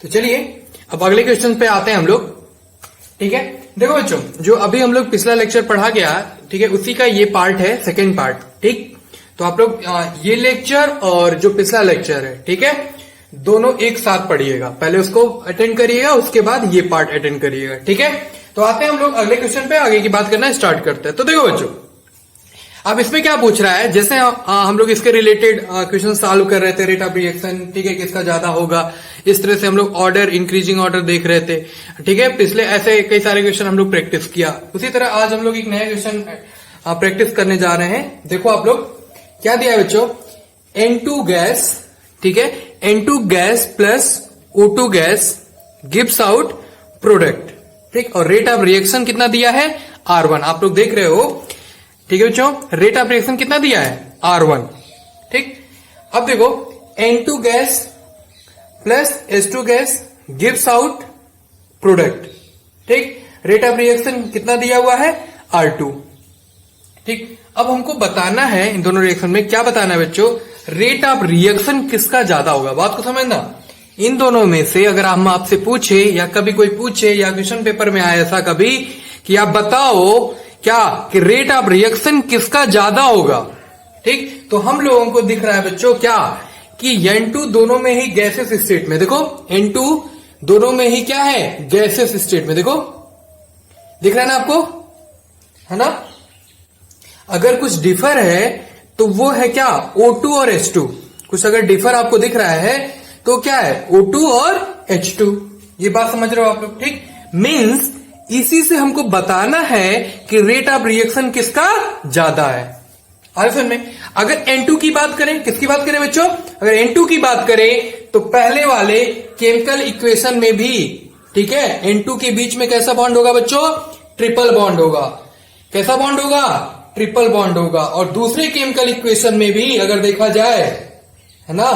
तो चलिए अब अगले क्वेश्चन पे आते हैं हम लोग। ठीक है, देखो बच्चों, जो अभी हम लोग पिछला लेक्चर पढ़ा गया, ठीक है, उसी का ये पार्ट है, सेकेंड पार्ट। ठीक, तो आप लोग ये लेक्चर और जो पिछला लेक्चर है, ठीक है, दोनों एक साथ पढ़िएगा। पहले उसको अटेंड करिएगा, उसके बाद ये पार्ट अटेंड करिएगा। ठीक है, तो आते हैं हम लोग अगले क्वेश्चन पे, आगे की बात करना स्टार्ट करते हैं। तो देखो बच्चों, अब इसमें क्या पूछ रहा है, जैसे हम लोग इसके रिलेटेड क्वेश्चन सॉल्व कर रहे थे, रेट ऑफ रिएक्शन, ठीक है, किसका ज्यादा होगा, इस तरह से हम लोग ऑर्डर, इंक्रीजिंग ऑर्डर देख रहे थे। ठीक है, पिछले ऐसे कई सारे क्वेश्चन हम लोग प्रैक्टिस किया। उसी तरह आज हम लोग एक नया क्वेश्चन प्रैक्टिस करने जा रहे हैं। देखो आप लोग क्या दिया है बच्चों, N2 गैस, ठीक है, N2 gas plus O2 gas gives out product. ठीक, और रेट ऑफ रिएक्शन कितना दिया है, R1। आप लोग देख रहे हो, ठीक है बच्चों, रेट ऑफ रिएक्शन कितना दिया है, R1। ठीक, अब देखो N2 gas plus H2 gas gives out product. ठीक, रेट ऑफ रिएक्शन कितना दिया हुआ है, R2। ठीक, अब हमको बताना है इन दोनों रिएक्शन में, क्या बताना है बच्चों, रेट ऑफ रिएक्शन किसका ज्यादा होगा। बात को समझना, इन दोनों में से अगर हम आपसे पूछे या कभी कोई पूछे या क्वेश्चन पेपर में आए ऐसा कभी कि आप बताओ क्या कि रेट ऑफ रिएक्शन किसका ज्यादा होगा। ठीक, तो हम लोगों को दिख रहा है बच्चों क्या कि N2 दोनों में ही गैसेस स्टेट में, देखो N2 दोनों में ही क्या है, गैसेस स्टेट में, देखो दिख रहा है ना आपको, है ना। अगर कुछ डिफर है तो वो है क्या, O2 और H2। कुछ अगर डिफर आपको दिख रहा है तो क्या है, O2 और H2। ये बात समझ रहे हो आप लोग। ठीक, मीन्स इसी से हमको बताना है कि रेट ऑफ रिएक्शन किसका ज्यादा है। आगे समझ में, अगर N2 की बात करें, किसकी बात करें बच्चों, अगर N2 की बात करें तो पहले वाले केमिकल इक्वेशन में भी, ठीक है, N2 के बीच में कैसा बॉन्ड होगा बच्चों, ट्रिपल बॉन्ड होगा। कैसा बॉन्ड होगा, ट्रिपल बॉन्ड होगा। और दूसरे केमिकल इक्वेशन में भी अगर देखा जाए, है ना,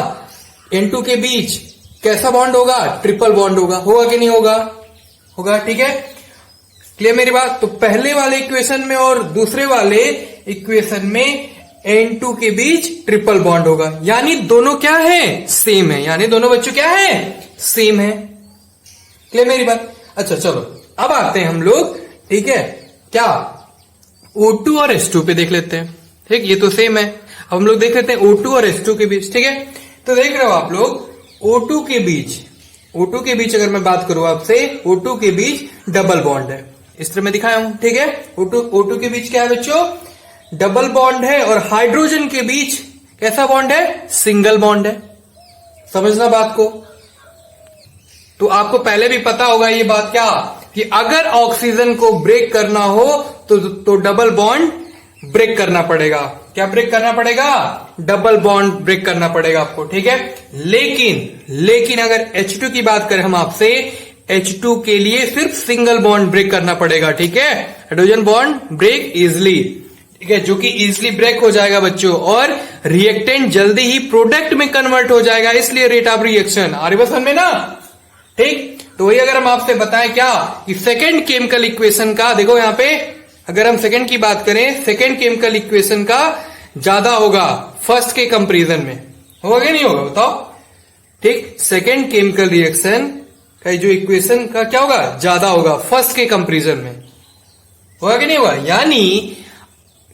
N2 के बीच कैसा बॉन्ड होगा, ट्रिपल बॉन्ड होगा। होगा कि नहीं होगा, होगा। ठीक है, क्लियर मेरी बात। तो पहले वाले इक्वेशन में और दूसरे वाले इक्वेशन में N2 के बीच ट्रिपल बॉन्ड होगा, यानी दोनों क्या है, सेम है, यानी दोनों बच्चों क्या है, सेम है। क्लियर मेरी बात। अच्छा चलो अब आते हैं हम लोग, ठीक है, क्या O2 और H2 पे देख लेते हैं। ठीक, ये तो सेम है। अब हम लोग देख लेते हैं O2 और H2 के बीच। ठीक है, तो देख रहे हो आप लोग O2 के बीच अगर मैं बात करूं आपसे, O2 के बीच डबल बॉन्ड है, इस तरह मैं दिखाया हूं। ठीक है, O2 के बीच क्या है बच्चों, डबल बॉन्ड है। और हाइड्रोजन के बीच कैसा बॉन्ड है, सिंगल बॉन्ड है। समझना बात को। तो आपको पहले भी पता होगा ये बात क्या, कि अगर ऑक्सीजन को ब्रेक करना हो तो डबल बॉन्ड ब्रेक करना पड़ेगा। क्या ब्रेक करना पड़ेगा, डबल बॉन्ड ब्रेक करना पड़ेगा आपको। ठीक है, लेकिन अगर H2 की बात करें हम आपसे, H2 के लिए सिर्फ सिंगल बॉन्ड ब्रेक करना पड़ेगा। ठीक है, हाइड्रोजन बॉन्ड ब्रेक इजिली, ठीक है, जो कि इजिली ब्रेक हो जाएगा बच्चों, और रिएक्टेंट जल्दी ही प्रोडक्ट में कन्वर्ट हो जाएगा, इसलिए रेट ऑफ रिएक्शन। आ रही बात समझ में ना। ठीक, तो वही अगर हम आपसे बताएं क्या कि सेकेंड केमिकल इक्वेशन का, देखो यहां पे अगर हम सेकेंड की बात करें, सेकेंड केमिकल इक्वेशन का ज्यादा होगा फर्स्ट के कंपेरिजन में। होगा कि नहीं होगा बताओ। ठीक, सेकेंड केमिकल रिएक्शन का जो इक्वेशन का क्या होगा, ज्यादा होगा फर्स्ट के कंपेरिजन में। होगा कि नहीं होगा, यानी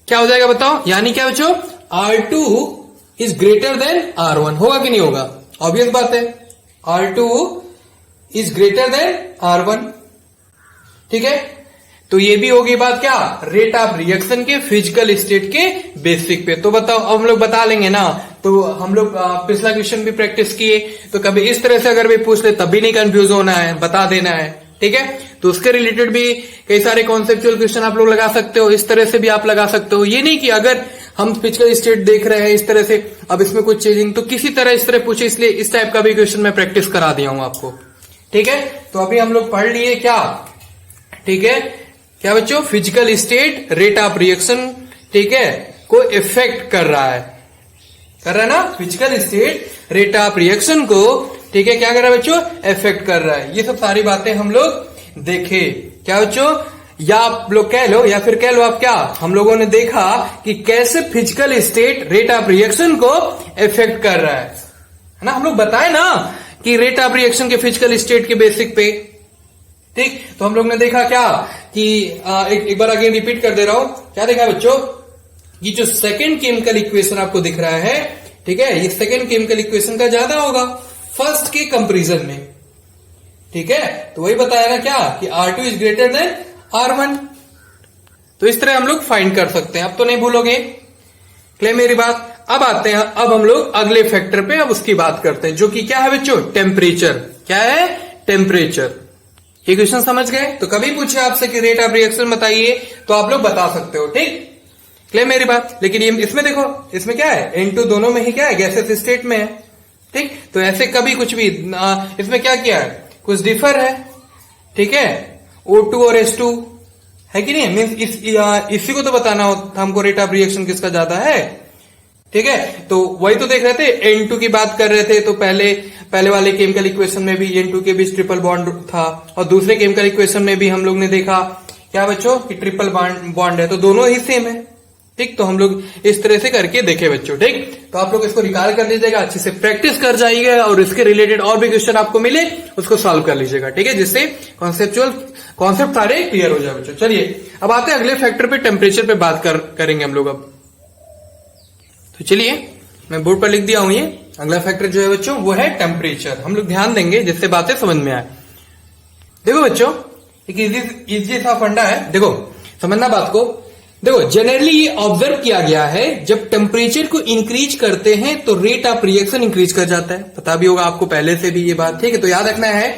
क्या हो जाएगा बताओ, यानी क्या बच्चों, R2 is greater than R1। होगा कि नहीं होगा, ऑब्वियस बात है, R2 is greater than R1। ठीक है, तो ये भी होगी बात क्या, रेट ऑफ रिएक्शन के फिजिकल स्टेट के बेसिक पे। तो बताओ, अब हम लोग बता लेंगे ना। तो हम लोग पिछला क्वेश्चन भी प्रैक्टिस किए, तो कभी इस तरह से अगर भी पूछ ले तब भी नहीं कंफ्यूज होना है, बता देना है। ठीक है, तो उसके रिलेटेड भी कई सारे कॉन्सेप्चुअल क्वेश्चन आप लोग लगा सकते हो, इस तरह से भी आप लगा सकते हो। ये नहीं कि अगर हम फिजिकल स्टेट देख रहे हैं इस तरह से, अब इसमें कुछ चेंजिंग, तो किसी तरह इस तरह पूछे, इसलिए इस टाइप का भी क्वेश्चन मैं प्रैक्टिस करा दिया हूं आपको। ठीक है, तो अभी हम लोग पढ़ लिए क्या, ठीक है, क्या बच्चों, physical state rate of reaction, ठीक है, को इफेक्ट कर रहा है ना, physical state rate of reaction को, ठीक है, क्या कर रहा है बच्चों, इफेक्ट कर रहा है। ये सब सारी बातें हम लोग देखे। क्या बच्चों, या आप लोग कह लो, या फिर कह लो आप क्या, हम लोगों ने देखा कि कैसे physical state rate of reaction को इफेक्ट कर रहा है ना। हम लोग बताए ना कि रेट ऑफ रिएक्शन के फिजिकल स्टेट के बेसिक पे। ठीक, तो हम लोग ने देखा क्या कि एक बार अगेन रिपीट कर दे रहा हूं, क्या देखा बच्चों, ये जो सेकेंड केमिकल इक्वेशन आपको दिख रहा है, ठीक है, ये सेकेंड केमिकल इक्वेशन का ज्यादा होगा फर्स्ट के कंपेरिजन में। ठीक है, तो वही बताया ना क्या कि R2 is greater than R1। तो इस तरह हम लोग फाइंड कर सकते हैं, अब तो नहीं भूलोगे, क्लियर मेरी बात। अब आते हैं, अब हम लोग अगले फैक्टर पे अब उसकी बात करते हैं, जो कि क्या है बच्चों, टेम्परेचर। क्या है, टेम्परेचर। ये क्वेश्चन समझ गए? तो कभी पूछे आपसे कि रेट ऑफ रिएक्शन बताइए तो आप लोग बता सकते हो। ठीक, क्लियर मेरी बात। लेकिन ये इसमें देखो, इसमें क्या है, N2 दोनों में ही क्या है, गैसेस स्टेट में है। ठीक, तो ऐसे कभी कुछ भी इसमें क्या किया है, कुछ डिफर है। ठीक है, O2 और H2 है कि नहीं, मीन्स इसी को तो बताना था हमको, रेट ऑफ रिएक्शन किसका ज्यादा है। ठीक है, तो वही तो देख रहे थे, N2 की बात कर रहे थे, तो पहले वाले केमिकल इक्वेशन में भी N2 के बीच ट्रिपल बॉन्ड था, और दूसरे केमिकल इक्वेशन में भी हम लोग ने देखा क्या बच्चों कि ट्रिपल बॉन्ड है, तो दोनों ही सेम है। ठीक, तो हम लोग इस तरह से करके देखे बच्चों। ठीक, तो आप लोग इसको रिकॉल कर लीजिएगा, अच्छे से प्रैक्टिस कर जाइएगा, और इसके रिलेटेड और भी क्वेश्चन आपको मिले उसको सॉल्व कर लीजिएगा। ठीक है, जिससे कॉन्सेप्ट सारे क्लियर हो जाए बच्चों। चलिए अब आते हैं अगले फैक्टर पे, टेम्परेचर पे बात करेंगे हम लोग अब। तो चलिए मैं बोर्ड पर लिख दिया हूं, ये अगला फैक्टर जो है बच्चों वो है टेम्परेचर। हम लोग ध्यान देंगे जिससे बातें समझ में आए। देखो बच्चों, एक इजी सा फंडा है, देखो समझना बात को। देखो जनरली ये ऑब्जर्व किया गया है, जब टेम्परेचर को इंक्रीज करते हैं तो रेट ऑफ रिएक्शन इंक्रीज कर जाता है। पता भी होगा आपको पहले से भी ये बात। ठीक है, तो याद रखना है,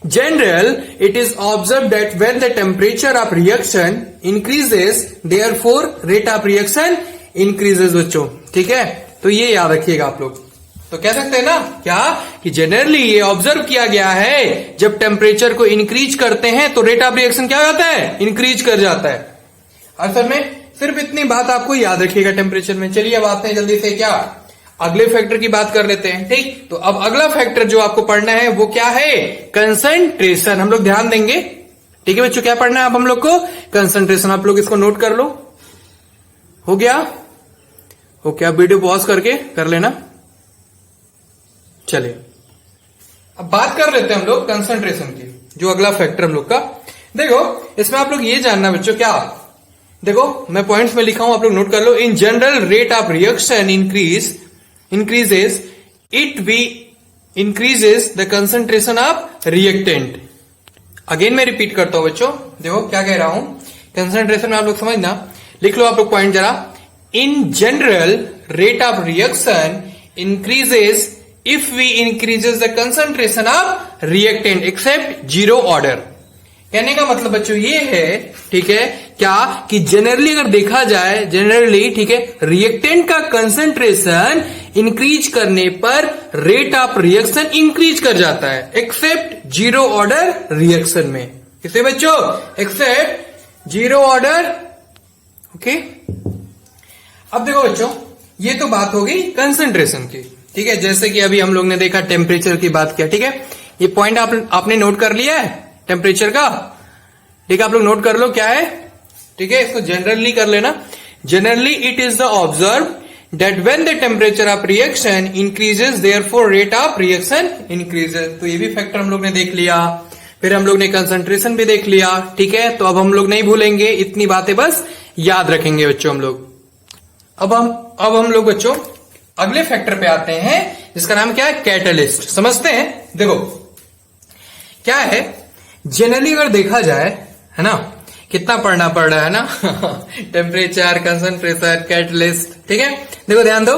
general it is observe that when the temperature of reaction increases therefore rate of reaction increases बच्चों। ठीक है, तो ये याद रखिएगा आप लोग। तो कह सकते हैं ना क्या कि जनरली ये ऑब्जर्व किया गया है, जब टेम्परेचर को इंक्रीज करते हैं तो रेट ऑफ रिएक्शन क्या होता है, इंक्रीज कर जाता है। असल में सिर्फ इतनी बात आपको याद रखिएगा टेम्परेचर में। चलिए अब आते हैं जल्दी से क्या, अगले फैक्टर की बात कर लेते हैं। ठीक, तो अब अगला फैक्टर जो आपको पढ़ना है वो क्या है, कंसंट्रेशन। हम लोग ध्यान देंगे। ठीक है बच्चों, क्या पढ़ना है अब हम लोग को, कंसंट्रेशन। आप लोग इसको नोट कर लो, हो गया? ओके, आप वीडियो पॉज करके कर लेना। चलिए अब बात कर लेते हैं हम लोग कंसंट्रेशन की, जो अगला फैक्टर हम लोग का। देखो इसमें आप लोग ये जानना बच्चों, क्या देखो मैं पॉइंट्स में लिखा हूं, आप लोग नोट कर लो। In general rate of reaction increases it we increases the concentration of reactant. Again मैं रिपीट करता हूं बच्चों, देखो क्या कह रहा हूं, कंसंट्रेशन में आप लोग समझना, लिख लो आप लोग पॉइंट जरा। In general rate of reaction increases if we increases the concentration of reactant except zero order. कहने का मतलब बच्चों ये है, ठीक है, क्या कि जनरली अगर देखा जाए, जनरली ठीक है, रिएक्टेंट का कंसंट्रेशन इंक्रीज करने पर रेट ऑफ रिएक्शन इंक्रीज कर जाता है, एक्सेप्ट जीरो ऑर्डर रिएक्शन में। किसे बच्चों, एक्सेप्ट जीरो ऑर्डर। ओके, अब देखो बच्चों, ये तो बात हो गई कंसंट्रेशन की। ठीक है, जैसे कि अभी हम लोग ने देखा टेम्परेचर की बात किया। ठीक है, ये पॉइंट आपने नोट कर लिया है टेम्परेचर का। ठीक है, आप लोग नोट कर लो क्या है। ठीक है, इसको जनरली कर लेना। Generally it is the observe that when the temperature of reaction increases therefore rate of reaction increases. तो ये भी फैक्टर हम लोग ने देख लिया, फिर हम लोग ने कंसंट्रेशन भी देख लिया। ठीक है, तो अब हम लोग नहीं भूलेंगे, इतनी बातें बस याद रखेंगे बच्चों हम लोग। अब हम लोग बच्चों अगले फैक्टर पे आते हैं, जिसका नाम क्या है, कैटलिस्ट। समझते हैं, देखो क्या है, जनरली अगर देखा जाए, है ना, कितना पढ़ना पड़ रहा है ना टेम्परेचर, कंसंट्रेशन, कैटलिस्ट। ठीक है, देखो ध्यान दो,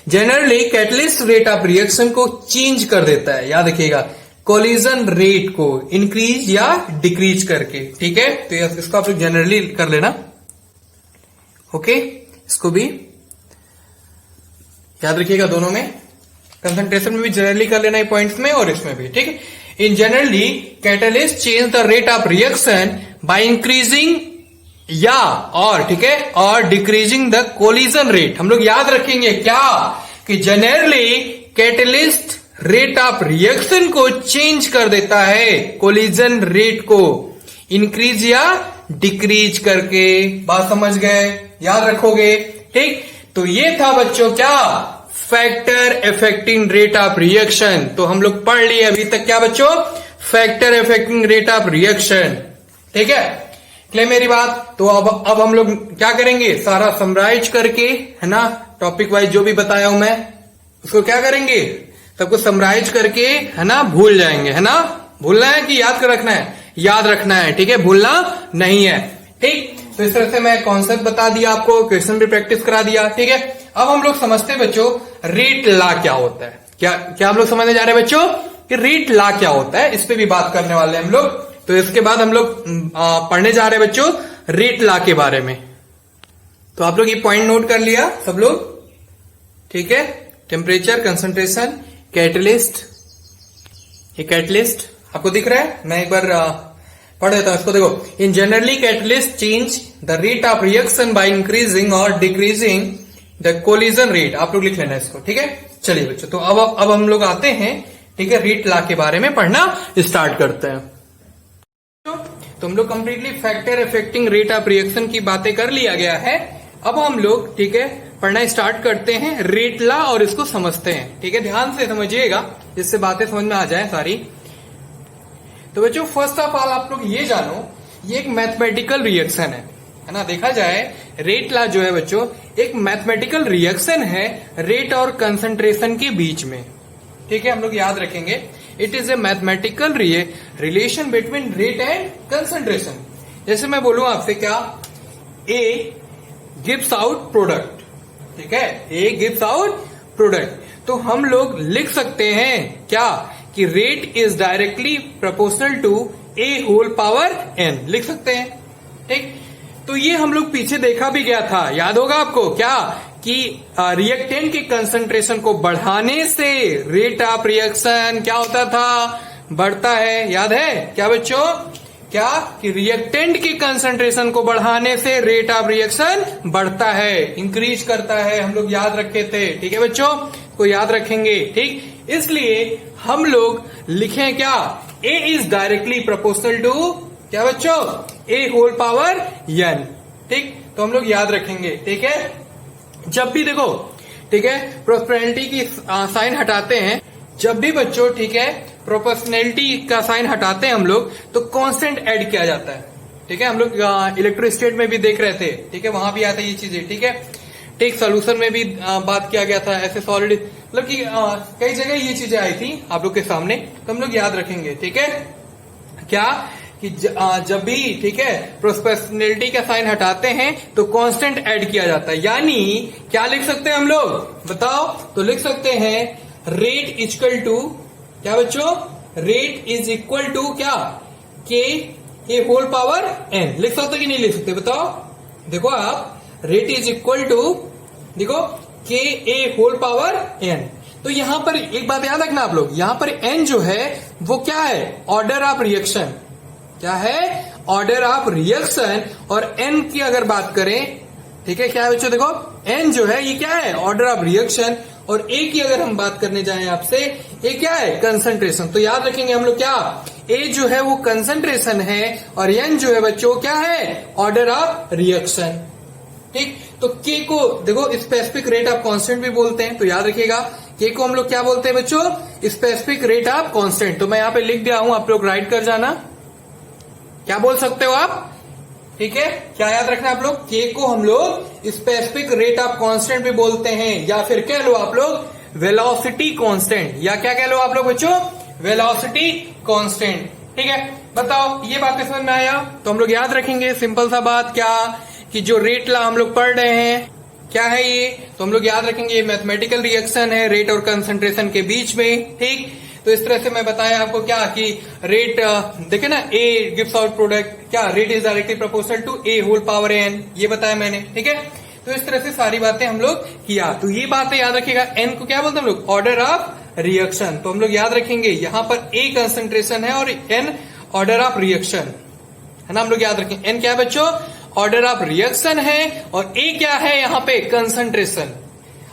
generally catalyst rate of reaction को चेंज कर देता है, याद रखिएगा, कोलिजन रेट को इंक्रीज या डिक्रीज करके। ठीक है, तो इसको आप लोग जनरली कर लेना। ओके, इसको भी याद रखिएगा, दोनों में, कंसंट्रेशन में भी जनरली कर लेना है पॉइंट्स में और इसमें भी। ठीक है, इन generally catalyst change the rate of reaction by increasing या और, ठीक है, और डिक्रीजिंग द कोलिजन रेट। हम लोग याद रखेंगे क्या कि generally catalyst rate of reaction को चेंज कर देता है, कोलिजन रेट को इंक्रीज या डिक्रीज करके। बात समझ गए, याद रखोगे। ठीक, तो ये था बच्चों क्या, factor affecting rate of reaction. तो हम लोग पढ़ लिए अभी तक क्या बच्चों, factor affecting rate of reaction. ठीक है, क्लियर मेरी बात। तो अब हम लोग क्या करेंगे, सारा समराइज करके, है ना, टॉपिक वाइज जो भी बताया हूं मैं उसको क्या करेंगे, सबको समराइज करके, है ना, भूल जाएंगे, है ना। भूलना है कि याद कर रखना है, याद रखना है, ठीक है, भूलना नहीं है। ठीक, तो इस तरह से मैं कॉन्सेप्ट बता दिया आपको, क्वेश्चन भी प्रैक्टिस करा दिया। ठीक है, अब हम लोग समझते हैं बच्चों रेट लॉ क्या होता है। क्या हम लोग समझने जा रहे हैं बच्चों कि रेट लॉ क्या होता है, इस पे भी बात करने वाले हैं हम लोग। तो इसके बाद हम लोग पढ़ने जा रहे हैं बच्चों रेट लॉ के बारे में। तो आप लोग ये पॉइंट नोट कर लिया सब लोग, ठीक है। टेम्परेचर, कंसंट्रेशन, कैटलिस्ट, ये कैटलिस्ट आपको दिख रहा है, मैं एक बार पढ़ देता हूं इसको। देखो, इन generally catalyst change the rate of reaction by increasing और डिक्रीजिंग द कोलिजन रेट। आप लोग लिख लेना इसको, ठीक है। चलिए बच्चों, तो अब हम लोग आते हैं, ठीक है, रेट लॉ के बारे में पढ़ना स्टार्ट करते हैं। तो हम लोग completely factor affecting rate of reaction की बातें कर लिया गया है। अब हम लोग, ठीक है, पढ़ना स्टार्ट करते हैं रेट लॉ और इसको समझते हैं। ठीक है, ध्यान से समझिएगा जिससे बातें समझ में आ जाए सारी। तो बच्चों फर्स्ट ऑफ ऑल आप लोग ये जानो, ये एक मैथमेटिकल रिएक्शन है ना। देखा जाए रेट लॉ जो है बच्चों एक मैथमेटिकल रिएक्शन है रेट और कंसंट्रेशन के बीच में। ठीक है, हम लोग याद रखेंगे, it is a mathematical relation between rate and concentration. जैसे मैं बोलूं आपसे, क्या ए गिव्स आउट प्रोडक्ट, ठीक है, ए गिव्स आउट प्रोडक्ट, तो हम लोग लिख सकते हैं क्या कि rate is directly proportional to A whole power n, लिख सकते हैं। ठीक, तो ये हम लोग पीछे देखा भी गया था, याद होगा आपको क्या कि रिएक्टेंट के कंसंट्रेशन को बढ़ाने से रेट ऑफ रिएक्शन क्या होता था, बढ़ता है। याद है क्या बच्चों, क्या कि रिएक्टेंट के कंसंट्रेशन को बढ़ाने से रेट ऑफ रिएक्शन बढ़ता है, इंक्रीज करता है, हम लोग याद रखे थे। ठीक है बच्चों, को याद रखेंगे। ठीक, इसलिए हम लोग लिखें क्या, ए इज डायरेक्टली प्रोपोर्शनल टू क्या बच्चों, ए होल पावर एन। ठीक, तो हम लोग याद रखेंगे। ठीक है, जब भी देखो, ठीक है, प्रोपोर्शनैलिटी की साइन हटाते हैं, जब भी बच्चों, ठीक है, प्रोपोर्शनैलिटी का साइन हटाते हैं हम लोग, तो कांस्टेंट ऐड किया जाता है। ठीक है, हम लोग इलेक्ट्रोस्टेट में भी देख रहे थे, ठीक है, वहां भी आता है ये चीजें। ठीक है, ठीक, सोल्यूशन में भी बात किया गया था, ऐसे सॉलिड, मतलब कि कई जगह ये चीजें आई थी आप लोग के सामने, तो हम लोग याद रखेंगे। ठीक है, क्या कि जब भी, ठीक है, प्रोपोर्शनैलिटी का साइन हटाते हैं तो कांस्टेंट ऐड किया जाता है। यानी क्या लिख सकते हैं हम लोग, बताओ, तो लिख सकते हैं रेट इक्वल टू क्या बच्चों, रेट इज इक्वल टू क्या, के ए होल पावर एन। लिख सकते कि नहीं लिख सकते, बताओ। देखो आप, रेट इज इक्वल टू, देखो, के ए होल पावर एन। तो यहां पर एक बात याद रखना आप लोग, यहां पर एन जो है वो क्या है, ऑर्डर ऑफ रिएक्शन, क्या है, ऑर्डर ऑफ रिएक्शन। और एन की अगर बात करें, ठीक है, क्या है बच्चों, देखो एन जो है ये क्या है, ऑर्डर ऑफ रिएक्शन। और ए की अगर हम बात करने जाएं आपसे, ए क्या है, कंसंट्रेशन। तो याद रखेंगे हम लोग क्या, ए जो है वो कंसंट्रेशन है और एन जो है बच्चों क्या है, ऑर्डर ऑफ रिएक्शन। ठीक, तो के को देखो स्पेसिफिक रेट ऑफ कांस्टेंट भी बोलते हैं, तो याद रखिएगा के को हम लोग क्या बोलते हैं बच्चों, स्पेसिफिक रेट ऑफ कांस्टेंट। तो मैं यहाँ पे लिख दिया हूं, आप लोग राइट कर जाना, क्या बोल सकते हो आप। ठीक है, क्या याद रखना आप लोग, के को हम लोग स्पेसिफिक रेट ऑफ कांस्टेंट भी बोलते हैं, या फिर कह लो आप लोग वेलोसिटी कांस्टेंट, या क्या कह लो आप लोग बच्चों, वेलोसिटी कांस्टेंट। ठीक है, बताओ ये बातें समझ में आया। तो हम लोग याद रखेंगे सिंपल सा बात, क्या कि जो रेट लॉ हम लोग पढ़ रहे हैं क्या है ये, तो हम लोग याद रखेंगे ये मैथमेटिकल रिएक्शन है रेट और कंसंट्रेशन के बीच में। ठीक, तो इस तरह से मैं बताया आपको क्या कि रेट, देखे ना, ए गिव्स आउट प्रोडक्ट, क्या rate is directly proportional to A whole power n, ये बताया मैंने। ठीक है, तो इस तरह से सारी बातें हम लोग किया। तो ये बातें याद रखिएगा, एन को क्या बोलते हैं हम लोग, ऑर्डर ऑफ रिएक्शन। तो हम लोग याद रखेंगे यहाँ पर ए कंसंट्रेशन है और एन ऑर्डर ऑफ रिएक्शन है ना, हम लोग याद रखेंगे। एन क्या है बच्चों, ऑर्डर ऑफ रिएक्शन है, और ए क्या है यहाँ पे, कंसंट्रेशन।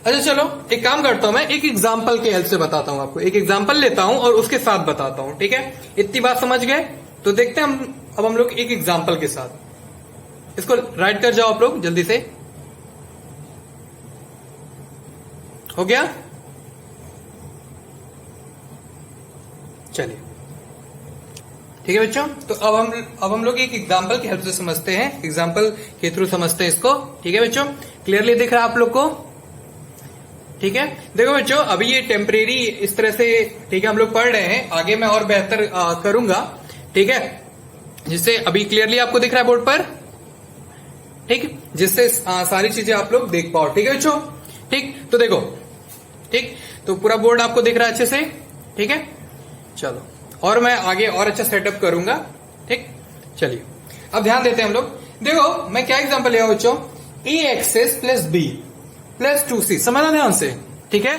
अच्छा चलो एक काम करता हूं, मैं एक एग्जाम्पल के हेल्प से बताता हूं आपको, एक एग्जाम्पल लेता हूं और उसके साथ बताता हूं। ठीक है, इतनी बात समझ गए, तो देखते हैं अब हम लोग एक एग्जाम्पल के साथ। इसको राइट कर जाओ आप लोग जल्दी से, हो गया। चलिए ठीक है बच्चों, तो अब हम लोग एक एग्जांपल की हेल्प से समझते हैं, एग्जांपल के थ्रू समझते हैं इसको। ठीक है बच्चों, क्लियरली दिख रहा है आप लोग को? ठीक है, देखो बच्चों अभी ये टेम्परेरी इस तरह से ठीक है हम लोग पढ़ रहे हैं, आगे मैं और बेहतर करूंगा। ठीक है, जिससे अभी क्लियरली आपको दिख रहा है बोर्ड पर, ठीक, जिससे सारी चीजें आप लोग देख पाओ। ठीक है बच्चों, ठीक, तो देखो, ठीक, तो पूरा बोर्ड आपको दिख रहा है अच्छे से। ठीक है, चलो, और मैं आगे और अच्छा सेटअप करूंगा। ठीक, चलिए अब ध्यान देते हैं हम लोग। देखो मैं क्या एग्जांपल लिया बच्चों, A excess plus B plus 2c, समझना ध्यान से। ठीक है,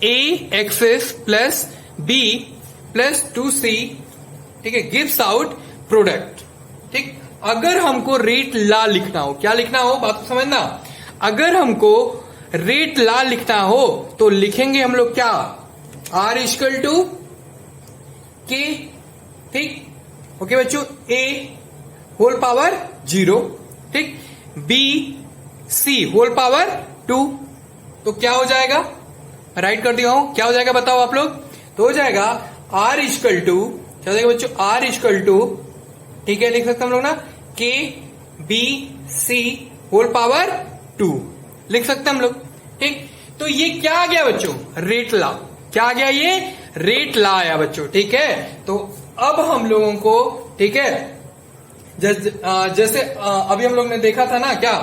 A excess plus B plus 2c, ठीक है, गिव्स आउट प्रोडक्ट। ठीक, अगर हमको रेट ला लिखना हो, क्या लिखना हो, बात को समझना, अगर हमको रेट ला लिखना हो तो लिखेंगे हम लोग क्या, आर इक्वल टू के। ठीक, ओके बच्चों, ए होल पावर 0, ठीक, बी सी होल पावर 2, तो क्या हो जाएगा, राइट कर दिया हूं, क्या हो जाएगा बताओ आप लोग, तो हो जाएगा आर इक्वल टू, क्या हो जाएगा बच्चों, आर इक्वल टू, ठीक है, लिख सकते हम लोग ना, के बी सी होल पावर 2 लिख सकते हम लोग। ठीक, तो ये क्या आ गया बच्चों, रेट ला, क्या आ गया, ये रेट ला आया बच्चों। ठीक है, तो अब हम लोगों को, ठीक है, जैसे अभी हम लोग ने देखा था ना क्या,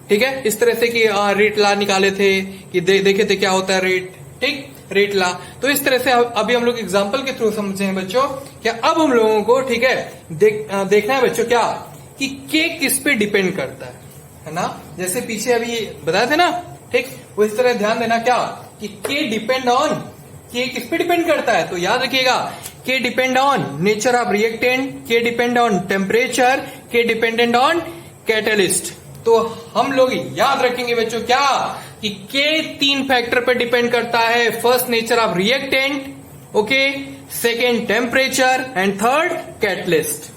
ठीक है, इस तरह से कि रेट ला निकाले थे कि देखे थे क्या होता है रेट, ठीक, रेट ला, तो इस तरह से अभी हम लोग एग्जांपल के थ्रू समझे हैं बच्चों। क्या अब हम लोगों को, ठीक है, देखना है बच्चों क्या, कि के किस पे डिपेंड करता है ना, जैसे पीछे अभी बताए थे ना, ठीक, वो इस तरह ध्यान देना क्या, कि के डिपेंड ऑन, के किस पे डिपेंड करता है, तो याद रखिएगा, के depend on nature of reactant, के डिपेंड ऑन टेम्परेचर, के डिपेंडेंट ऑन कैटलिस्ट। तो हम लोग याद रखेंगे बच्चों क्या, कि के 3 फैक्टर पर डिपेंड करता है, first nature of reactant, okay, second temperature and third catalyst.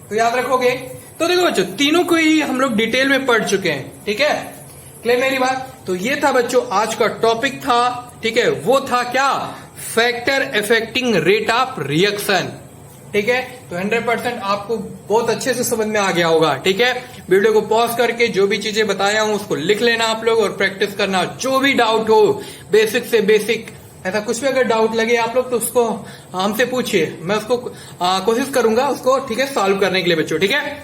तो याद रखोगे। तो देखो बच्चों तीनों को ही हम लोग डिटेल में पढ़ चुके हैं। ठीक है, क्लियर मेरी बात। तो ये था बच्चों आज का टॉपिक था, ठीक है, वो था क्या, factor affecting rate of reaction. ठीक है, तो 100% आपको बहुत अच्छे से समझ में आ गया होगा। ठीक है, वीडियो को पॉज करके जो भी चीजें बताया हूं उसको लिख लेना आप लोग और प्रैक्टिस करना। जो भी डाउट हो, बेसिक से बेसिक, ऐसा कुछ भी अगर डाउट लगे आप लोग तो उसको हमसे पूछिए, मैं उसको कोशिश करूंगा उसको, ठीक है, सॉल्व करने के लिए बच्चों। ठीक है,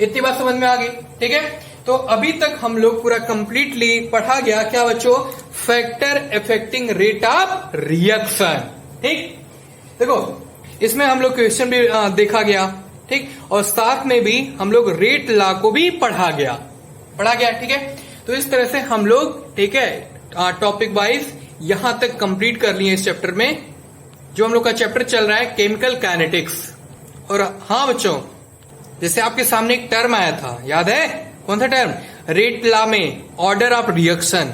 इतनी बात समझ में आ गई। ठीक है, तो अभी तक हम लोग पूरा कंप्लीटली पढ़ा गया क्या बच्चों, factor affecting rate of reaction. ठीक, देखो इसमें हम लोग क्वेश्चन भी देखा गया, ठीक, और साथ में भी हम लोग रेट लॉ को भी पढ़ा गया। ठीक है, तो इस तरह से हम लोग, ठीक है, टॉपिक वाइज यहां तक कंप्लीट कर लिए इस चैप्टर में। जो हम लोग का चैप्टर चल रहा है केमिकल काइनेटिक्स। और हाँ बच्चों, जैसे आपके सामने एक टर्म आया था, याद है कौन सा टर्म, रेट लॉ में ऑर्डर ऑफ रिएक्शन।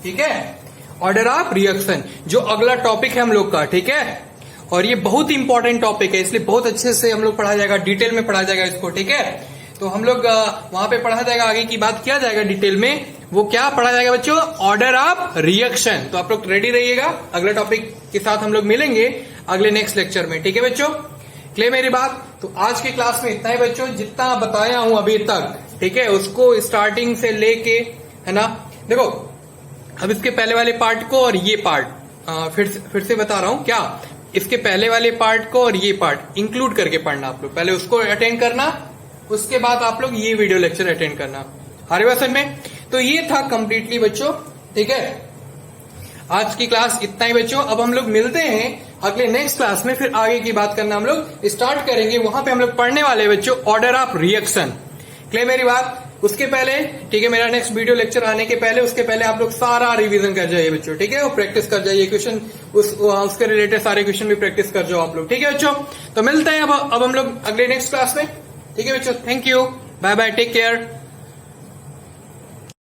ठीक है, ऑर्डर ऑफ रिएक्शन जो अगला टॉपिक है हम लोग का। ठीक है, और ये बहुत ही इंपॉर्टेंट टॉपिक है, इसलिए बहुत अच्छे से हम लोग पढ़ा जाएगा, डिटेल में पढ़ा जाएगा इसको। ठीक है, तो हम लोग वहां पे पढ़ा जाएगा, आगे की बात किया जाएगा डिटेल में। वो क्या पढ़ा जाएगा बच्चों, ऑर्डर ऑफ रिएक्शन। तो आप लोग रेडी रहिएगा, अगले टॉपिक के साथ हम लोग मिलेंगे अगले नेक्स्ट लेक्चर में। ठीक है बच्चों, क्लियर मेरी बात। तो आज की क्लास में इतना ही बच्चों, जितना बताया हूं अभी तक, ठीक है, उसको स्टार्टिंग से लेके, है ना, देखो अब इसके पहले वाले पार्ट को और ये पार्ट फिर से बता रहा हूं क्या, इसके पहले वाले पार्ट को और ये पार्ट इंक्लूड करके पढ़ना आप लोग, पहले उसको अटेंड करना, उसके बाद आप लोग ये वीडियो लेक्चर अटेंड करना। हरे वसन में तो ये था कंप्लीटली बच्चों। ठीक है, आज की क्लास इतना ही बच्चों। अब हम लोग मिलते हैं अगले नेक्स्ट क्लास में, फिर आगे की बात करना हम लोग स्टार्ट करेंगे। वहां पे हम लोग पढ़ने वाले बच्चों ऑर्डर ऑफ रिएक्शन। क्लियर मेरी बात। उसके पहले, ठीक है, मेरा नेक्स्ट वीडियो लेक्चर आने के पहले, उसके पहले आप लोग सारा रिवीजन कर जाइए बच्चों। ठीक है, और प्रैक्टिस कर जाइए क्वेश्चन, उसके रिलेटेड सारे क्वेश्चन भी प्रैक्टिस कर जाओ आप लोग। ठीक है बच्चों, तो मिलते हैं अब हम लोग अगले नेक्स्ट क्लास में। ठीक है बच्चों, thank you, bye bye, take care.